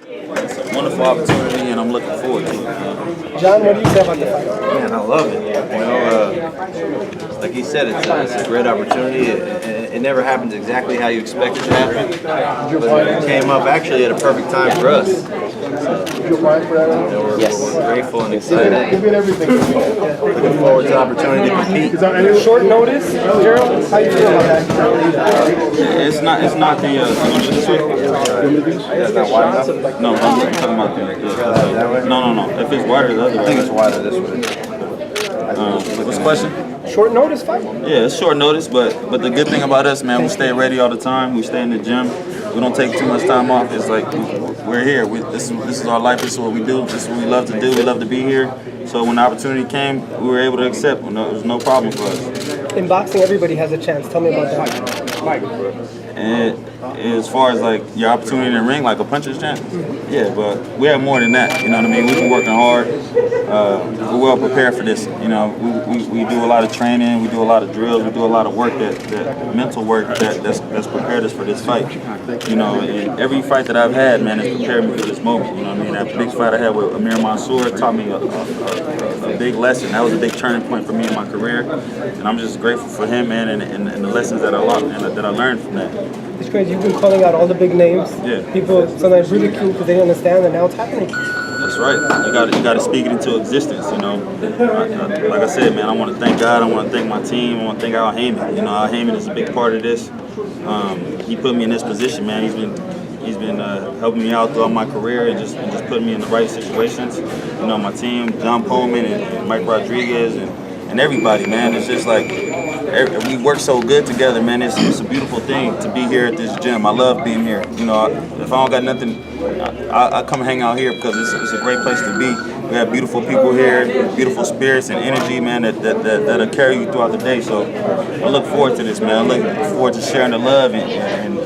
It's a wonderful opportunity, and I'm looking forward to it. John, what do you say about the fight? Man, I love it. You know, like he said, it's a great opportunity. It never happens exactly how you expect it to happen, but it came up actually at a perfect time for us. We're grateful and excited. Looking forward to the opportunity to compete. Short notice, Gerald? How you feel about that? It's not the. This way? That's not wide enough? No, I'm talking about the. No. If it's wider, the other way. I think it's wider this way. What's the question? Short notice fight? Yeah, it's short notice, but the good thing about us, man, we stay ready all the time. We stay in the gym. We don't take too much time off. It's like we're here. This is our life. This is what we do. This is what we love to do. We love to be here. So when the opportunity came, we were able to accept. There was no problem for us. In boxing, everybody has a chance. Tell me about that. And as far as like your opportunity in the ring, like a puncher's chance, yeah, but we have more than that. You know what I mean? We've been working hard. We're well prepared for this. You know, we do a lot of training. We do a lot of drills. We do a lot of work that mental work that's prepared us for this fight. You know, and every fight that I've had, man, has prepared me for this moment. You know what I mean? That big fight I had with Amir Mansour taught me a big lesson. That was a big turning point for me in my career, and I'm just grateful for him, man, and the lessons that I learned from that. It's crazy. You've been calling out all the big names. Yeah. People sometimes ridicule because they don't understand, and now it's happening. That's right. You got to speak it into existence. You know, like I said, man, I want to thank God. I want to thank my team. I want to thank Al Heyman. You know, Al Heyman is a big part of this. He put me in this position, man. He's been helping me out throughout my career and just putting me in the right situations. You know, my team, John Pullman and Mike Rodriguez and everybody, man. It's just like we work so good together, man. It's a beautiful thing to be here at this gym. I love being here. You know, if I don't got nothing, I come hang out here because it's a great place to be. We have beautiful people here, beautiful spirits and energy, man, that'll carry you throughout the day. So I look forward to this, man. I look forward to sharing the love and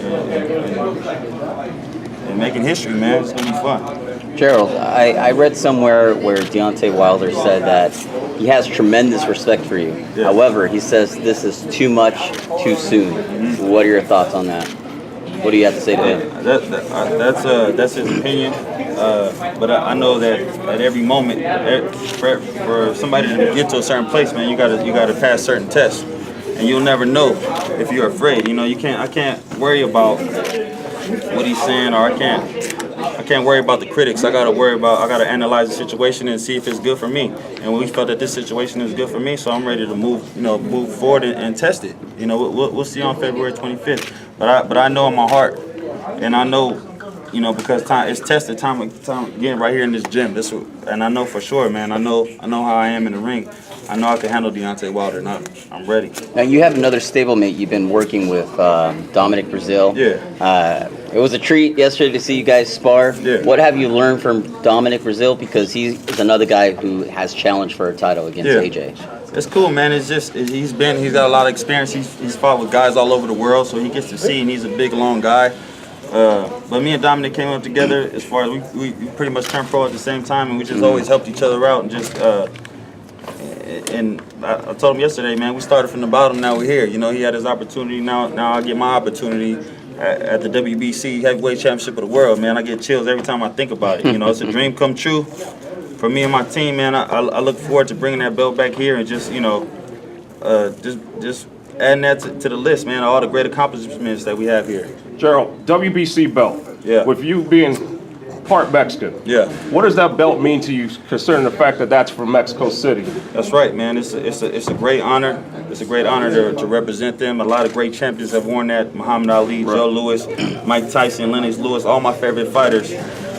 making history, man. It's gonna be fun. Gerald, I read somewhere where Deontay Wilder said that he has tremendous respect for you. Yeah. However, he says this is too much, too soon. Mm-hmm. What are your thoughts on that? What do you have to say to him? That's his opinion. But I know that at every moment, for somebody to get to a certain place, man, you gotta pass certain tests, and you'll never know if you're afraid. You know, I can't worry about what he's saying, or I can't worry about the critics. I gotta analyze the situation and see if it's good for me. And we felt that this situation is good for me, so I'm ready to move forward and test it. You know, we'll see on February 25th. But I know in my heart, and I know, you know, because it's tested time again right here in this gym. And I know for sure, man. I know how I am in the ring. I know I can handle Deontay Wilder, and I'm ready. Now you have another stablemate you've been working with, Dominic Brazil. Yeah. It was a treat yesterday to see you guys spar. Yeah. What have you learned from Dominic Brazil? Because he's another guy who has challenged for a title against AJ. It's cool, man. It's just he's got a lot of experience. He's fought with guys all over the world, so he gets to see, and he's a big, long guy. But me and Dominic came up together as far as we pretty much turned pro at the same time, and we just always helped each other out and just. And I told him yesterday, man, we started from the bottom. Now we're here. You know, he had his opportunity. Now I get my opportunity at the WBC Heavyweight Championship of the World. Man, I get chills every time I think about it. You know, it's a dream come true for me and my team. Man, I look forward to bringing that belt back here and just just adding that to the list, man. All the great accomplishments that we have here. Gerald, WBC belt. Yeah. With you being part Mexican. Yeah. What does that belt mean to you, considering the fact that that's from Mexico City? That's right, man. It's a great honor. It's a great honor to represent them. A lot of great champions have worn that. Muhammad Ali, Joe Louis, Mike Tyson, Lennox Lewis, all my favorite fighters,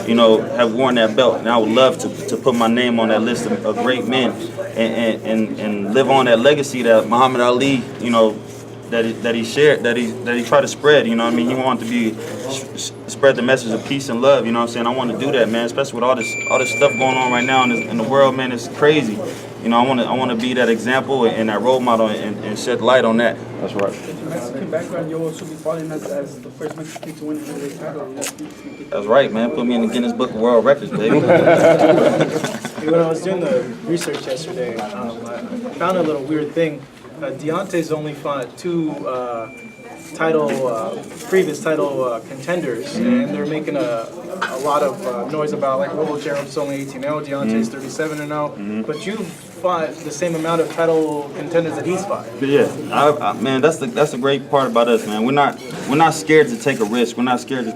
you know, have worn that belt. And I would love to put my name on that list of great men and live on that legacy that Muhammad Ali, you know, that he shared, that he tried to spread. You know what I mean? He wanted to spread the message of peace and love. You know what I'm saying? I want to do that, man. Especially with all this stuff going on right now in the world, man. It's crazy. You know, I want to be that example and that role model and shed light on that. That's right. Mexican background, you'll also be following us as the first Mexican to win a heavyweight title. That's right, man. Put me in the Guinness Book of World Records, baby. When I was doing the research yesterday, I found a little weird thing. Deontay's only fought two previous title contenders, and they're making a lot of noise about like, oh, Gerald's only 18-0, Deontay's 37-0, but you've fought the same amount of title contenders that he's fought. Yeah, man, that's the great part about us, man. We're not scared to take a risk. We're not scared to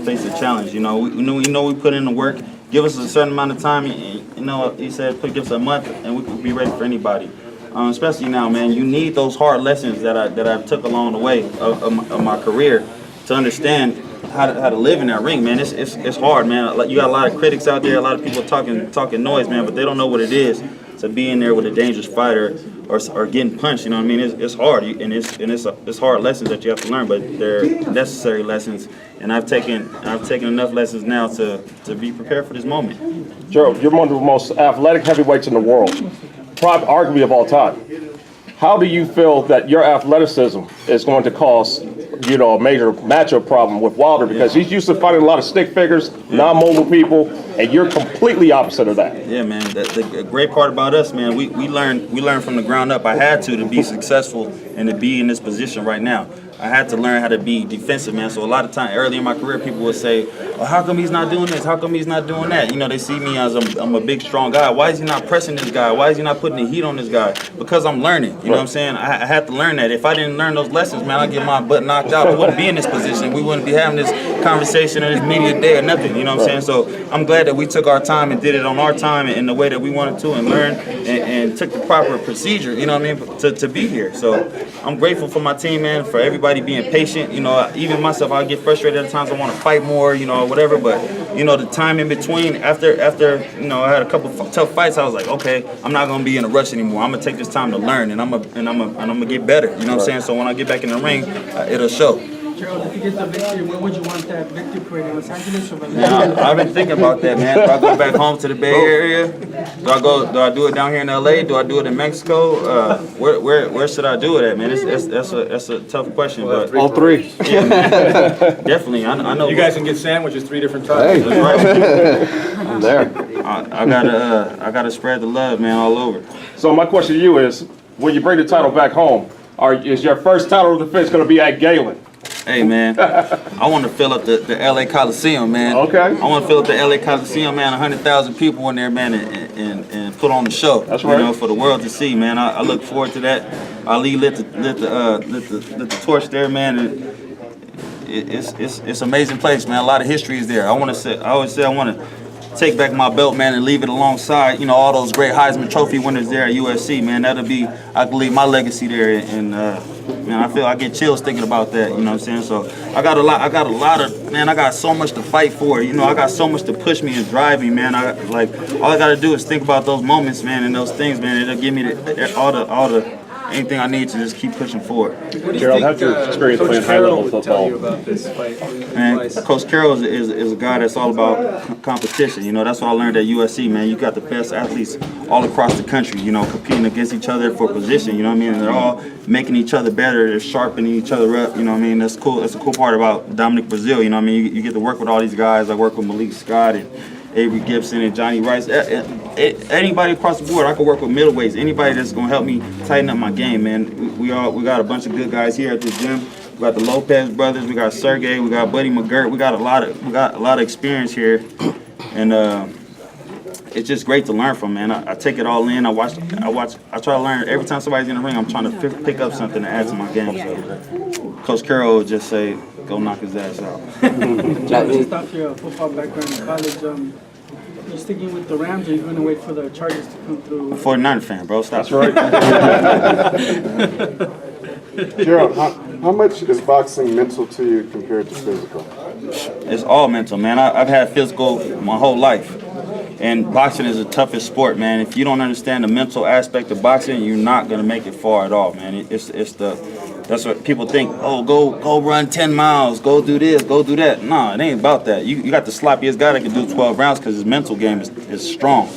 face a challenge. You know, we put in the work. Give us a certain amount of time. You know, he said, give us a month, and we can be ready for anybody. Especially now, man, you need those hard lessons that I took along the way of my career to understand how to live in that ring, man. It's hard, man. You got a lot of critics out there, a lot of people talking noise, man, but they don't know what it is to be in there with a dangerous fighter or getting punched. You know what I mean? It's hard, and it's hard lessons that you have to learn, but they're necessary lessons. And I've taken enough lessons now to be prepared for this moment. Gerald, you're one of the most athletic heavyweights in the world, probably arguably of all time. How do you feel that your athleticism is going to cause, you know, a major matchup problem with Wilder? Because he's used to fighting a lot of stick figures, non-mobile people, and you're completely opposite of that. Yeah, man. The great part about us, man, we learned from the ground up. I had to be successful and to be in this position right now. I had to learn how to be defensive, man. So a lot of time early in my career, people would say, well, how come he's not doing this? How come he's not doing that? You know, they see me as I'm a big, strong guy. Why is he not pressing this guy? Why is he not putting the heat on this guy? Because I'm learning. You know what I'm saying? I had to learn that. If I didn't learn those lessons, man, I'd get my butt knocked out. I wouldn't be in this position. We wouldn't be having this conversation or this media day or nothing. You know what I'm saying? So I'm glad that we took our time and did it on our time in the way that we wanted to and learned and took the proper procedure, you know what I mean, to be here. So I'm grateful for my team, man, for everybody being patient. You know, even myself, I get frustrated at times. I want to fight more, you know, whatever. But you know, the time in between, after you know, I had a couple tough fights. I was like, okay, I'm not gonna be in a rush anymore. I'm gonna take this time to learn, and I'm gonna get better. You know what I'm saying? So when I get back in the ring, it'll show. Gerald, if you get the victory, where would you want that victory parade? In Los Angeles or Miami? Yeah, I've been thinking about that, man. Do I go back home to the Bay Area? Do I do it down here in LA? Do I do it in Mexico? Where should I do it at, man? That's a tough question, but All three. yeah, man, definitely. I know You guys can get sandwiches 3 different times. that's right. I'm there. I gotta spread the love, man, all over. So my question to you is, when you bring the title back home, is your first title defense going to be at Galen? Hey, man, I want to fill up the LA Coliseum, man. Okay. I want to fill up the LA Coliseum, man. 100,000 people in there, man, and put on the show. That's right. You know, for the world to see, man. I look forward to that. Ali lit the torch there, man. And it's an amazing place, man. A lot of history is there. I always say I want to take back my belt, man, and leave it alongside, you know, all those great Heisman Trophy winners there at USC, man. That'll be, I believe, my legacy there, and man, I feel I get chills thinking about that. You know what I'm saying? So I got a lot of, man. I got so much to fight for. You know, I got so much to push me and drive me, man. All I gotta do is think about those moments, man, and those things, man. It'll give me all the anything I need to just keep pushing forward. Gerald, how's your experience playing high-level football? Tell you about this fight. Man, Coach Carroll is a guy that's all about competition. You know, that's what I learned at USC, man. You got the best athletes all across the country, you know, competing against each other for position, you know what I mean? And they're all making each other better. They're sharpening each other up, you know what I mean? That's cool. That's a cool part about Dominic Brazil, you know what I mean? You get to work with all these guys. I work with Malik Scott and Avery Gibson and Johnny Rice. Anybody across the board, I can work with middleweights. Anybody that's gonna help me tighten up my game, man. We got a bunch of good guys here at the gym. We got the Lopez brothers. We got Sergey. We got Buddy McGirt. We got a lot of experience here, and it's just great to learn from, man. I take it all in. I watch. I try to learn every time somebody's in the ring. I'm trying to pick up something to add to my game. So Coach Carroll would just say, "Go knock his ass out." Based off your football background in college, you sticking with the Rams, or you going to wait for the Chargers to come through? 49er fan, bro. Stop. That's right. Gerald, how much is boxing mental to you compared to physical? It's all mental, man. I've had physical my whole life. And boxing is the toughest sport, man. If you don't understand the mental aspect of boxing, you're not going to make it far at all, man. That's what people think. Oh, go run 10 miles. Go do this. Go do that. No, it ain't about that. You got the sloppiest guy that can do 12 rounds because his mental game is strong.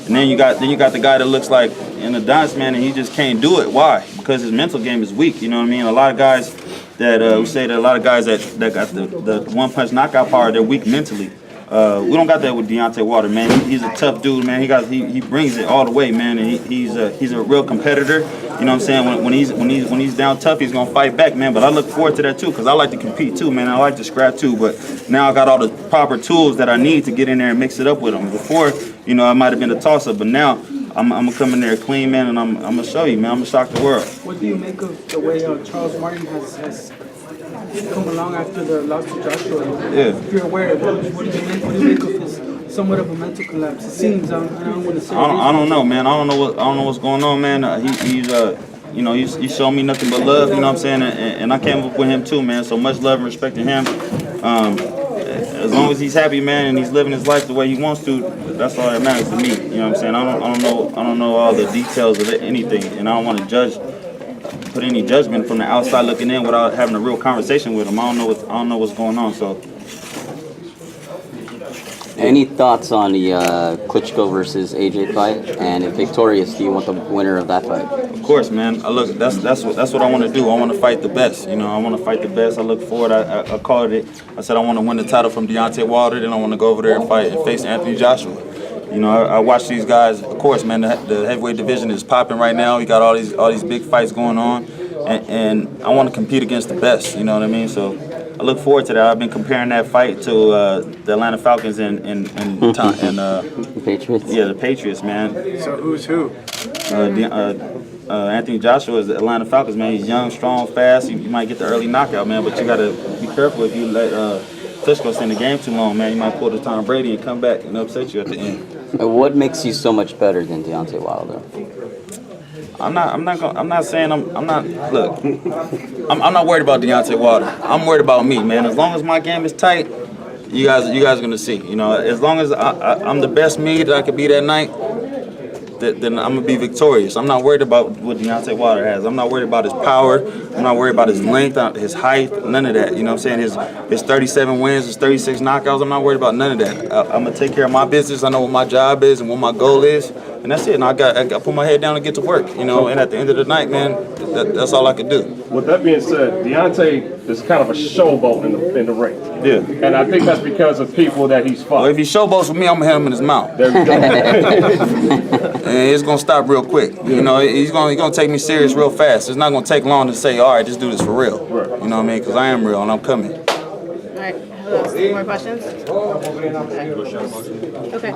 And then you got the guy that looks like in the dance, man, and he just can't do it. Why? Because his mental game is weak. You know what I mean? A lot of guys that we say that a lot of guys that got the one punch knockout power, they're weak mentally. We don't got that with Deontay Wilder, man. He's a tough dude, man. He brings it all the way, man. And he's a real competitor. You know what I'm saying? When he's down tough, he's gonna fight back, man. But I look forward to that too, cause I like to compete too, man. I like to scrap too. But now I got all the proper tools that I need to get in there and mix it up with him. Before, you know, I might have been a toss-up, but now I'm gonna come in there clean, man, and I'm gonna show you, man. I'm gonna shock the world. What do you make of the way Charles Martin has come along after the loss to Joshua? Yeah. If you're aware of it, what do you make of his somewhat of a mental collapse? It seems, I don't want to say. I don't know, man. I don't know what's going on, man. You know, he's showing me nothing but love. You know what I'm saying? And I came up with him too, man. So much love and respect to him. As long as he's happy, man, and he's living his life the way he wants to, that's all that matters to me. You know what I'm saying? I don't know all the details of anything, and I don't want to put any judgment from the outside looking in without having a real conversation with him. I don't know what's going on. So. Any thoughts on the Klitschko versus AJ fight? And if victorious, do you want the winner of that fight? Of course, man. Look, that's what I want to do. I want to fight the best. You know, I want to fight the best. I look forward. I called it. I said I want to win the title from Deontay Wilder. Then I want to go over there and fight and face Anthony Joshua. You know, I watch these guys. Of course, man. The heavyweight division is popping right now. We got all these big fights going on, and I want to compete against the best. You know what I mean? So. I look forward to that. I've been comparing that fight to the Atlanta Falcons and the Patriots. Yeah, the Patriots, man. So who's who? Anthony Joshua is the Atlanta Falcons, man. He's young, strong, fast. You might get the early knockout, man, but you got to be careful if you let Klitschko stay in the game too long, man. You might pull the Tom Brady and come back and upset you at the end. What makes you so much better than Deontay Wilder? I'm not worried about Deontay Wilder. I'm worried about me, man. As long as my game is tight, you guys are gonna see. You know, as long as I'm the best me that I could be that night, then I'm gonna be victorious. I'm not worried about what Deontay Wilder has. I'm not worried about his power. I'm not worried about his length, his height, none of that. You know what I'm saying? His 37 wins, his 36 knockouts. I'm not worried about none of that. I'm gonna take care of my business. I know what my job is and what my goal is, and that's it. And I got put my head down and get to work. You know, and at the end of the night, man, that's all I could do. With that being said, Deontay is kind of a showboat in the ring. Yeah. And I think that's because of people that he's fought. Well, if he showboats with me, I'm gonna hit him in his mouth. There we go. And it's gonna stop real quick. You know, he's gonna take me serious real fast. It's not gonna take long to say, all right, just do this for real. Right. You know what I mean? Because I am real and I'm coming. All right. Who else? Any more questions? Okay.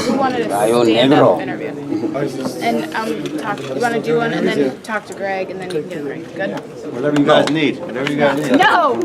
Who wanted to stand up interview? And you want to do one and then talk to Greg and then you can get in the ring. Good? Whatever you guys need. Whatever you guys need. No.